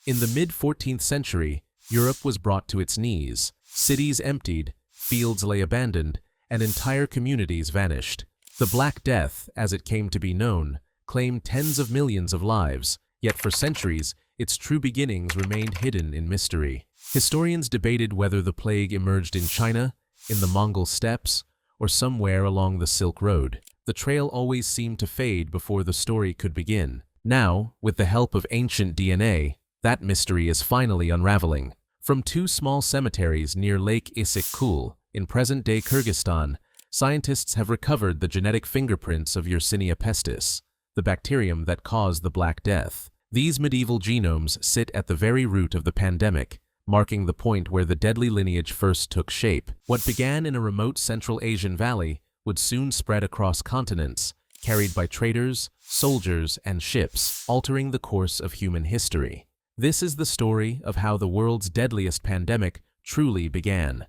In the mid-14th century, Europe was brought to its knees. Cities emptied, fields lay abandoned, and entire communities vanished. The Black Death, as it came to be known, claimed tens of millions of lives, yet for centuries, its true beginnings remained hidden in mystery. Historians debated whether the plague emerged in China, in the Mongol steppes, or somewhere along the Silk Road. The trail always seemed to fade before the story could begin. Now, with the help of ancient DNA, that mystery is finally unraveling. From two small cemeteries near Lake Issyk-Kul, in present-day Kyrgyzstan, scientists have recovered the genetic fingerprints of Yersinia pestis, the bacterium that caused the Black Death. These medieval genomes sit at the very root of the pandemic, marking the point where the deadly lineage first took shape. What began in a remote Central Asian valley would soon spread across continents, carried by traders, soldiers, and ships, altering the course of human history. This is the story of how the world's deadliest pandemic truly began.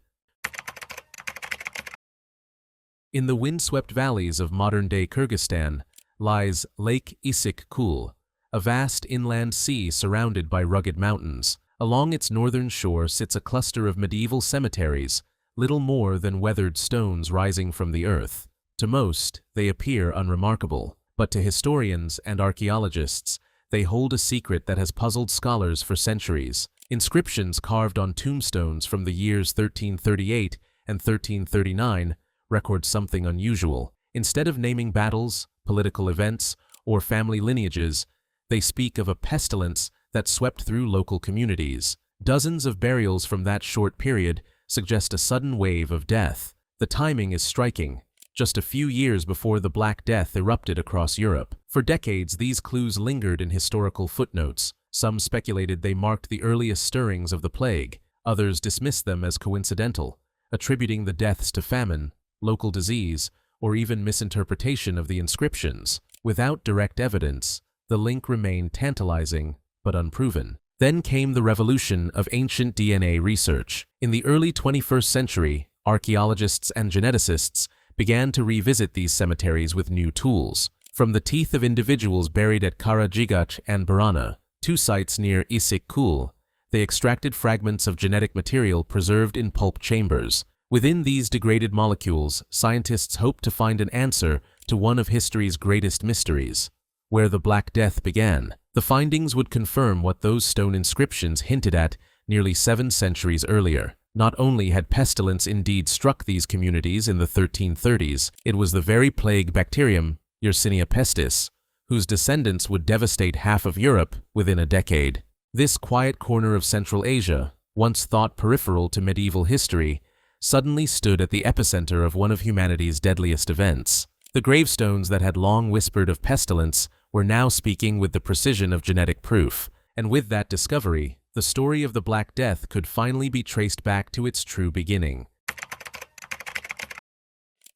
In the windswept valleys of modern-day Kyrgyzstan lies Lake Issyk-Kul, a vast inland sea surrounded by rugged mountains. Along its northern shore sits a cluster of medieval cemeteries, little more than weathered stones rising from the earth. To most, they appear unremarkable, but to historians and archaeologists, they hold a secret that has puzzled scholars for centuries. Inscriptions carved on tombstones from the years 1338 and 1339 record something unusual. Instead of naming battles, political events, or family lineages, they speak of a pestilence that swept through local communities. Dozens of burials from that short period suggest a sudden wave of death. The timing is striking, just a few years before the Black Death erupted across Europe. For decades, these clues lingered in historical footnotes. Some speculated they marked the earliest stirrings of the plague. Others dismissed them as coincidental, attributing the deaths to famine, local disease, or even misinterpretation of the inscriptions. Without direct evidence, the link remained tantalizing but unproven. Then came the revolution of ancient DNA research. In the early 21st century, archaeologists and geneticists began to revisit these cemeteries with new tools. From the teeth of individuals buried at Karajigach and Barana, two sites near Issyk-Kul, they extracted fragments of genetic material preserved in pulp chambers. Within these degraded molecules, scientists hoped to find an answer to one of history's greatest mysteries: where the Black Death began. The findings would confirm what those stone inscriptions hinted at nearly 7 centuries earlier. Not only had pestilence indeed struck these communities in the 1330s, it was the very plague bacterium, Yersinia pestis, whose descendants would devastate half of Europe within a decade. This quiet corner of Central Asia, once thought peripheral to medieval history, suddenly stood at the epicenter of one of humanity's deadliest events. The gravestones that had long whispered of pestilence were now speaking with the precision of genetic proof, and with that discovery, the story of the Black Death could finally be traced back to its true beginning.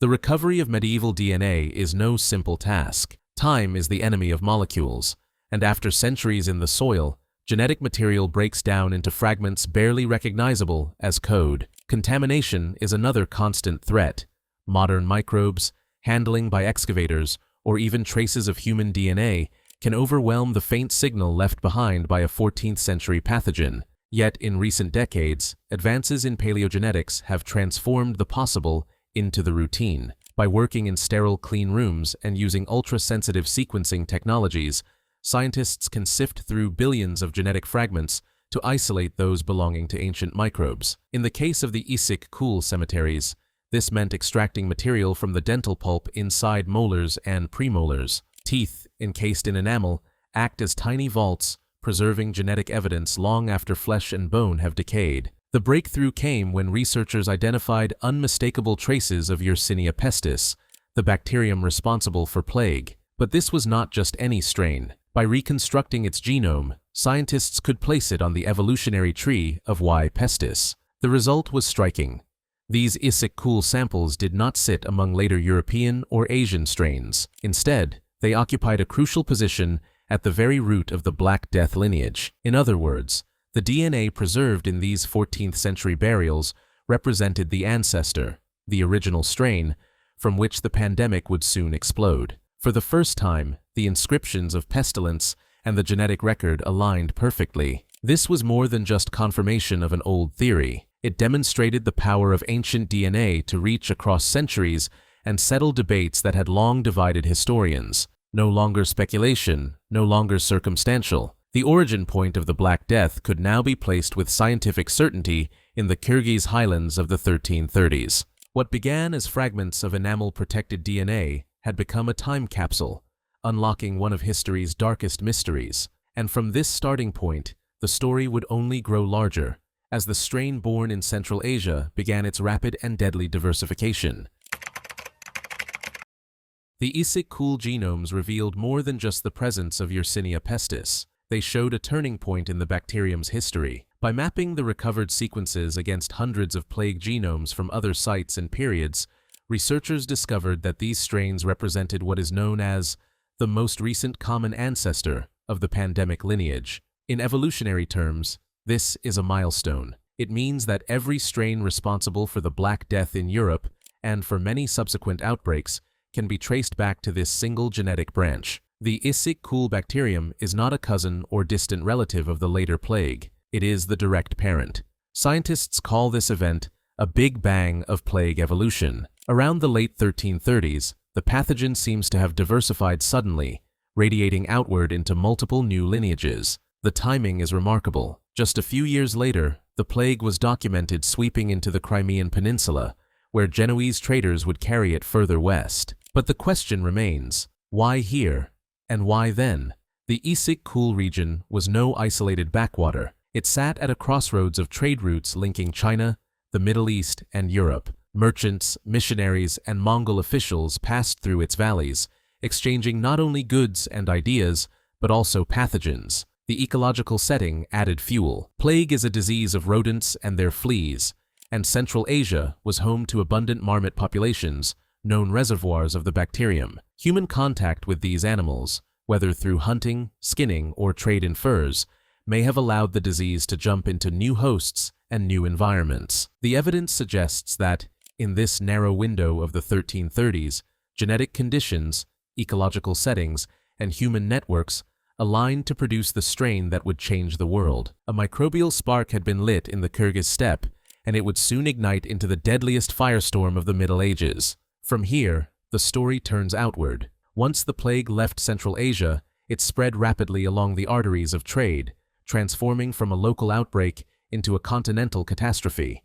The recovery of medieval DNA is no simple task. Time is the enemy of molecules, and after centuries in the soil, genetic material breaks down into fragments barely recognizable as code. Contamination is another constant threat. Modern microbes, handling by excavators, or even traces of human DNA can overwhelm the faint signal left behind by a 14th century pathogen. Yet in recent decades, advances in paleogenetics have transformed the possible into the routine. By working in sterile clean rooms and using ultra-sensitive sequencing technologies, scientists can sift through billions of genetic fragments to isolate those belonging to ancient microbes. In the case of the Issyk-Kul cemeteries, this meant extracting material from the dental pulp inside molars and premolars. Teeth, encased in enamel, act as tiny vaults, preserving genetic evidence long after flesh and bone have decayed. The breakthrough came when researchers identified unmistakable traces of Yersinia pestis, the bacterium responsible for plague. But this was not just any strain. By reconstructing its genome, scientists could place it on the evolutionary tree of Y. pestis. The result was striking. These Issyk-Kul samples did not sit among later European or Asian strains. Instead, they occupied a crucial position at the very root of the Black Death lineage. In other words, the DNA preserved in these 14th century burials represented the ancestor, the original strain, from which the pandemic would soon explode. For the first time, the inscriptions of pestilence and the genetic record aligned perfectly. This was more than just confirmation of an old theory. It demonstrated the power of ancient DNA to reach across centuries and settle debates that had long divided historians. No longer speculation, no longer circumstantial. The origin point of the Black Death could now be placed with scientific certainty in the Kyrgyz highlands of the 1330s. What began as fragments of enamel-protected DNA had become a time capsule, unlocking one of history's darkest mysteries. And from this starting point, the story would only grow larger, as the strain born in Central Asia began its rapid and deadly diversification. The Issyk-Kul genomes revealed more than just the presence of Yersinia pestis. They showed a turning point in the bacterium's history. By mapping the recovered sequences against hundreds of plague genomes from other sites and periods, researchers discovered that these strains represented what is known as the most recent common ancestor of the pandemic lineage. In evolutionary terms, this is a milestone. It means that every strain responsible for the Black Death in Europe and for many subsequent outbreaks can be traced back to this single genetic branch. The Issyk-Kul bacterium is not a cousin or distant relative of the later plague. It is the direct parent. Scientists call this event a Big Bang of plague evolution. Around the late 1330s, the pathogen seems to have diversified suddenly, radiating outward into multiple new lineages. The timing is remarkable. Just a few years later, the plague was documented sweeping into the Crimean Peninsula, where Genoese traders would carry it further west. But the question remains, why here? And why then? The Issyk-Kul region was no isolated backwater. It sat at a crossroads of trade routes linking China, the Middle East, and Europe. Merchants, missionaries, and Mongol officials passed through its valleys, exchanging not only goods and ideas, but also pathogens. The ecological setting added fuel. Plague is a disease of rodents and their fleas, and Central Asia was home to abundant marmot populations, known reservoirs of the bacterium. Human contact with these animals, whether through hunting, skinning, or trade in furs, may have allowed the disease to jump into new hosts and new environments. The evidence suggests that, in this narrow window of the 1330s, genetic conditions, ecological settings, and human networks aligned to produce the strain that would change the world. A microbial spark had been lit in the Kyrgyz steppe, and it would soon ignite into the deadliest firestorm of the Middle Ages. From here, the story turns outward. Once the plague left Central Asia, it spread rapidly along the arteries of trade, transforming from a local outbreak into a continental catastrophe.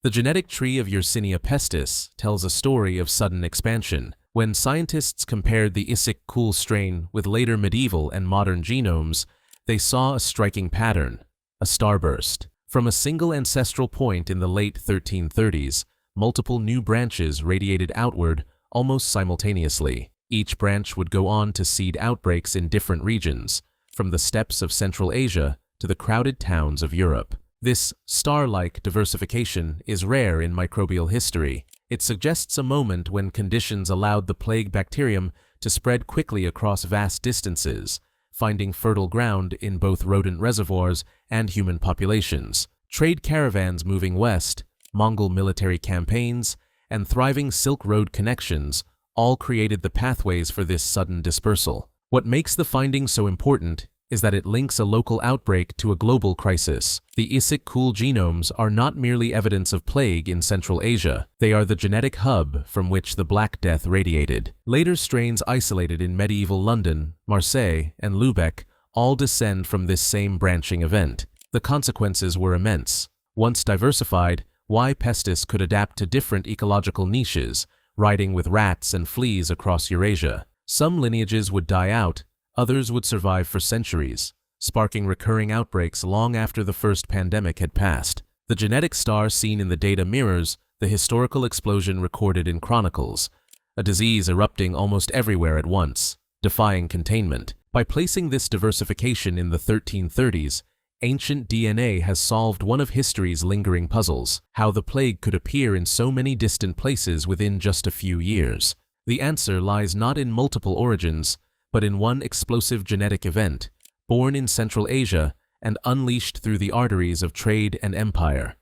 The genetic tree of Yersinia pestis tells a story of sudden expansion. When scientists compared the Issyk-Kul strain with later medieval and modern genomes, they saw a striking pattern, a starburst. From a single ancestral point in the late 1330s, multiple new branches radiated outward almost simultaneously. Each branch would go on to seed outbreaks in different regions, from the steppes of Central Asia to the crowded towns of Europe. This star-like diversification is rare in microbial history. It suggests a moment when conditions allowed the plague bacterium to spread quickly across vast distances, finding fertile ground in both rodent reservoirs and human populations. Trade caravans moving west, Mongol military campaigns, and thriving Silk Road connections all created the pathways for this sudden dispersal. What makes the finding so important is that it links a local outbreak to a global crisis. The Issyk-Kul genomes are not merely evidence of plague in Central Asia. They are the genetic hub from which the Black Death radiated. Later strains isolated in medieval London, Marseille, and Lübeck all descend from this same branching event. The consequences were immense. Once diversified, Y. pestis could adapt to different ecological niches, riding with rats and fleas across Eurasia. Some lineages would die out, others would survive for centuries, sparking recurring outbreaks long after the first pandemic had passed. The genetic star seen in the data mirrors the historical explosion recorded in chronicles, a disease erupting almost everywhere at once, defying containment. By placing this diversification in the 1330s, ancient DNA has solved one of history's lingering puzzles: how the plague could appear in so many distant places within just a few years. The answer lies not in multiple origins, but in one explosive genetic event, born in Central Asia and unleashed through the arteries of trade and empire.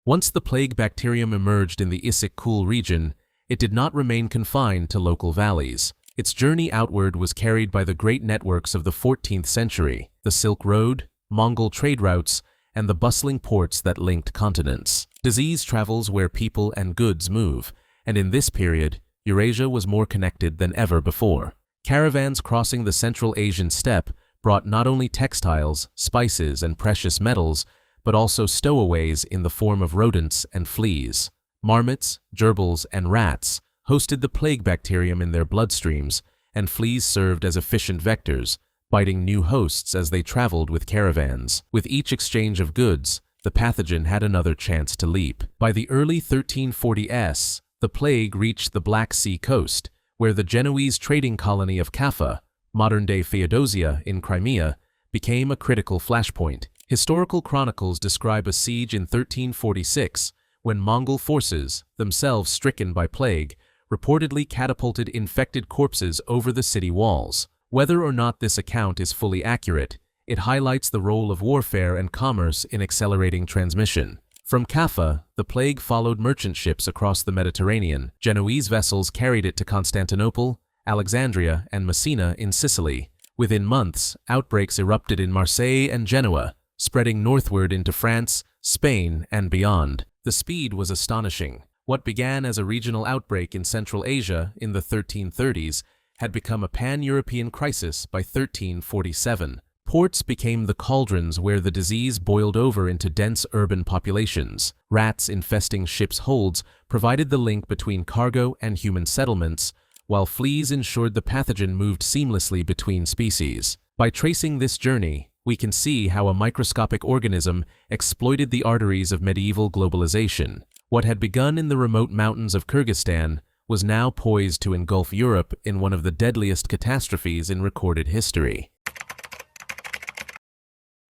Once the plague bacterium emerged in the Issyk-Kul region, it did not remain confined to local valleys. Its journey outward was carried by the great networks of the 14th century, the Silk Road, Mongol trade routes, and the bustling ports that linked continents. Disease travels where people and goods move, and in this period, Eurasia was more connected than ever before. Caravans crossing the Central Asian steppe brought not only textiles, spices, and precious metals, but also stowaways in the form of rodents and fleas. Marmots, gerbils, and rats hosted the plague bacterium in their bloodstreams, and fleas served as efficient vectors, biting new hosts as they traveled with caravans. With each exchange of goods, the pathogen had another chance to leap. By the early 1340s, the plague reached the Black Sea coast, where the Genoese trading colony of Kaffa, modern-day Feodosia in Crimea, became a critical flashpoint. Historical chronicles describe a siege in 1346, when Mongol forces, themselves stricken by plague, reportedly catapulted infected corpses over the city walls. Whether or not this account is fully accurate, it highlights the role of warfare and commerce in accelerating transmission. From Kaffa, the plague followed merchant ships across the Mediterranean. Genoese vessels carried it to Constantinople, Alexandria, and Messina in Sicily. Within months, outbreaks erupted in Marseille and Genoa, spreading northward into France, Spain, and beyond. The speed was astonishing. What began as a regional outbreak in Central Asia in the 1330s had become a pan-European crisis by 1347. Ports became the cauldrons where the disease boiled over into dense urban populations. Rats infesting ships' holds provided the link between cargo and human settlements, while fleas ensured the pathogen moved seamlessly between species. By tracing this journey, we can see how a microscopic organism exploited the arteries of medieval globalization. What had begun in the remote mountains of Kyrgyzstan was now poised to engulf Europe in one of the deadliest catastrophes in recorded history.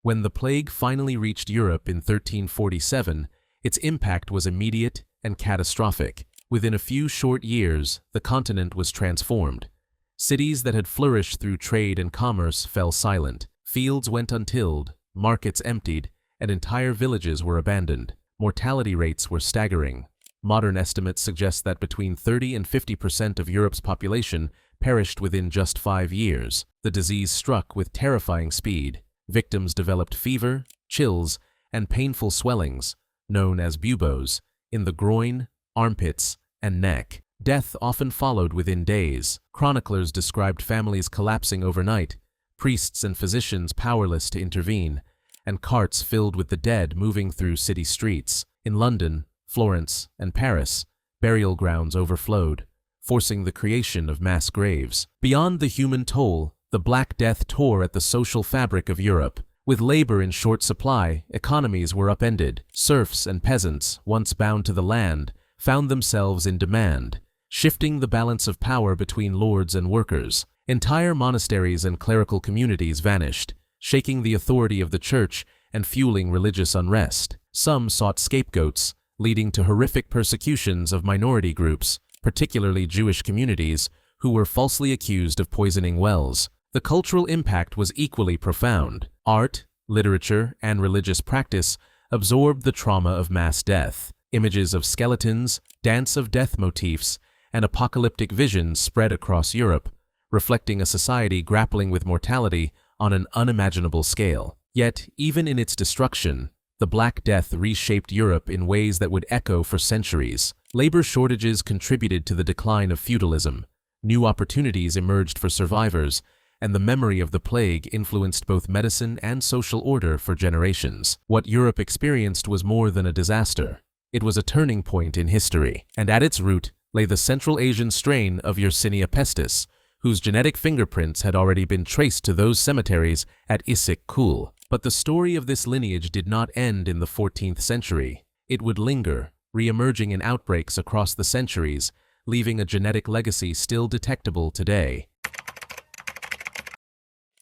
When the plague finally reached Europe in 1347, its impact was immediate and catastrophic. Within a few short years, the continent was transformed. Cities that had flourished through trade and commerce fell silent. Fields went untilled, markets emptied, and entire villages were abandoned. Mortality rates were staggering. Modern estimates suggest that between 30 and 50% of Europe's population perished within just 5 years. The disease struck with terrifying speed. Victims developed fever, chills, and painful swellings, known as buboes, in the groin, armpits, and neck. Death often followed within days. Chroniclers described families collapsing overnight, priests and physicians powerless to intervene, and carts filled with the dead moving through city streets. In London, Florence, and Paris, burial grounds overflowed, forcing the creation of mass graves. Beyond the human toll, the Black Death tore at the social fabric of Europe. With labor in short supply, economies were upended. Serfs and peasants, once bound to the land, found themselves in demand, shifting the balance of power between lords and workers. Entire monasteries and clerical communities vanished, shaking the authority of the church and fueling religious unrest. Some sought scapegoats, leading to horrific persecutions of minority groups, particularly Jewish communities, who were falsely accused of poisoning wells. The cultural impact was equally profound. Art, literature, and religious practice absorbed the trauma of mass death. Images of skeletons, dance of death motifs, and apocalyptic visions spread across Europe, reflecting a society grappling with mortality on an unimaginable scale. Yet, even in its destruction, the Black Death reshaped Europe in ways that would echo for centuries. Labor shortages contributed to the decline of feudalism. New opportunities emerged for survivors, and the memory of the plague influenced both medicine and social order for generations. What Europe experienced was more than a disaster. It was a turning point in history, and at its root lay the Central Asian strain of Yersinia pestis, whose genetic fingerprints had already been traced to those cemeteries at Issyk-Kul. But the story of this lineage did not end in the 14th century. It would linger, re-emerging in outbreaks across the centuries, leaving a genetic legacy still detectable today.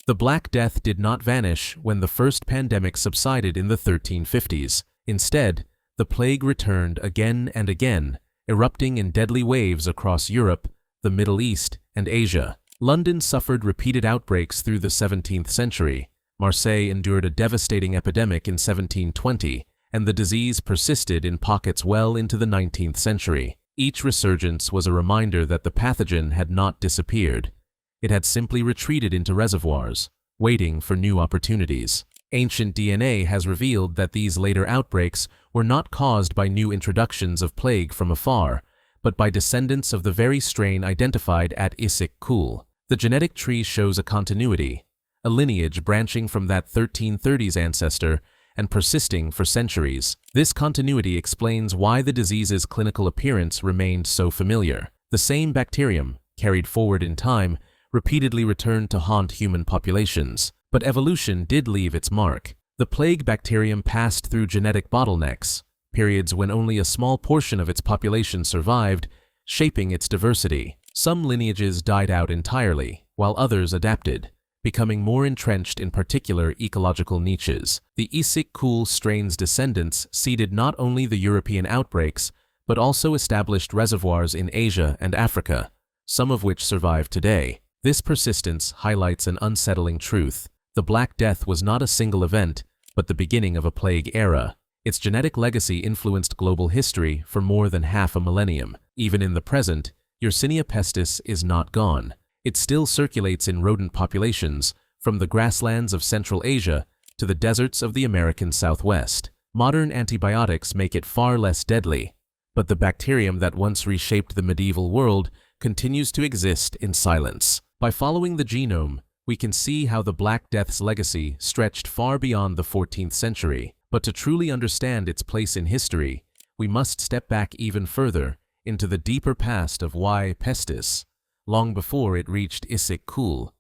The Black Death did not vanish when the first pandemic subsided in the 1350s. Instead, the plague returned again and again, erupting in deadly waves across Europe, the Middle East, and Asia. London suffered repeated outbreaks through the 17th century. Marseille endured a devastating epidemic in 1720, and the disease persisted in pockets well into the 19th century. Each resurgence was a reminder that the pathogen had not disappeared. It had simply retreated into reservoirs, waiting for new opportunities. Ancient DNA has revealed that these later outbreaks were not caused by new introductions of plague from afar, but by descendants of the very strain identified at Issyk Kul. The genetic tree shows a continuity, a lineage branching from that 1330s ancestor and persisting for centuries. This continuity explains why the disease's clinical appearance remained so familiar. The same bacterium, carried forward in time, repeatedly returned to haunt human populations. But evolution did leave its mark. The plague bacterium passed through genetic bottlenecks, periods when only a small portion of its population survived, shaping its diversity. Some lineages died out entirely, while others adapted, becoming more entrenched in particular ecological niches. The Issyk Kul strain's descendants seeded not only the European outbreaks, but also established reservoirs in Asia and Africa, some of which survive today. This persistence highlights an unsettling truth. The Black Death was not a single event, but the beginning of a plague era. Its genetic legacy influenced global history for more than half a millennium. Even in the present, Yersinia pestis is not gone. It still circulates in rodent populations, from the grasslands of Central Asia to the deserts of the American Southwest. Modern antibiotics make it far less deadly, but the bacterium that once reshaped the medieval world continues to exist in silence. By following the genome, we can see how the Black Death's legacy stretched far beyond the 14th century. But to truly understand its place in history, we must step back even further into the deeper past of Y. pestis, long before it reached Issyk Kul.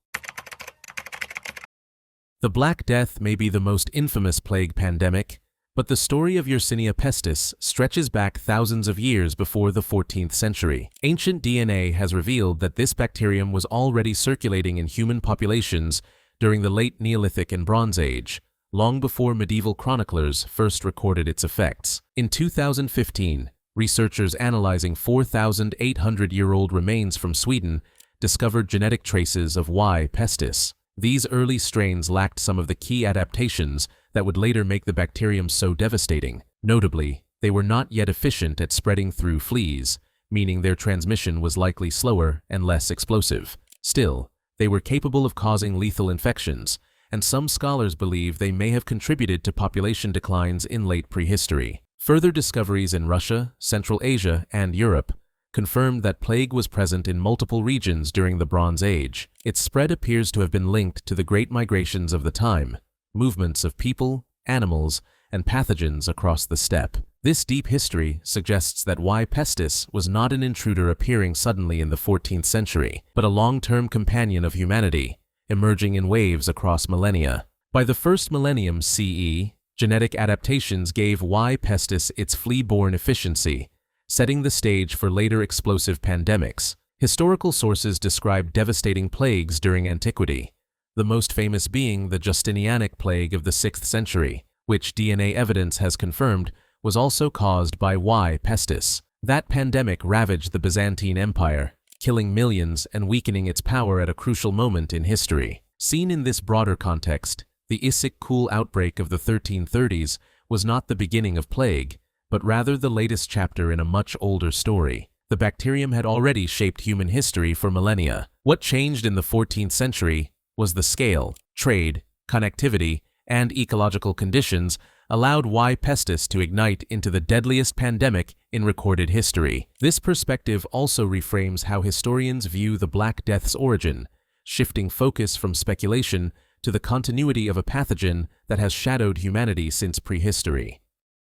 The Black Death may be the most infamous plague pandemic, but the story of Yersinia pestis stretches back thousands of years before the 14th century. Ancient DNA has revealed that this bacterium was already circulating in human populations during the late Neolithic and Bronze Age, long before medieval chroniclers first recorded its effects. In 2015, researchers analyzing 4,800-year-old remains from Sweden discovered genetic traces of Y. pestis. These early strains lacked some of the key adaptations that would later make the bacterium so devastating. Notably, they were not yet efficient at spreading through fleas, meaning their transmission was likely slower and less explosive. Still, they were capable of causing lethal infections, and some scholars believe they may have contributed to population declines in late prehistory. Further discoveries in Russia, Central Asia, and Europe confirmed that plague was present in multiple regions during the Bronze Age. Its spread appears to have been linked to the great migrations of the time, movements of people, animals, and pathogens across the steppe. This deep history suggests that Y. pestis was not an intruder appearing suddenly in the 14th century, but a long-term companion of humanity, emerging in waves across millennia. By the first millennium CE, genetic adaptations gave Y. pestis its flea-borne efficiency, setting the stage for later explosive pandemics. Historical sources describe devastating plagues during antiquity, the most famous being the Justinianic plague of the 6th century, which DNA evidence has confirmed was also caused by Y. pestis. That pandemic ravaged the Byzantine Empire, killing millions and weakening its power at a crucial moment in history. Seen in this broader context, the Issyk Kul outbreak of the 1330s was not the beginning of plague, but rather the latest chapter in a much older story. The bacterium had already shaped human history for millennia. What changed in the 14th century was the scale, trade, connectivity, and ecological conditions allowed Y. pestis to ignite into the deadliest pandemic in recorded history. This perspective also reframes how historians view the Black Death's origin, shifting focus from speculation to the continuity of a pathogen that has shadowed humanity since prehistory.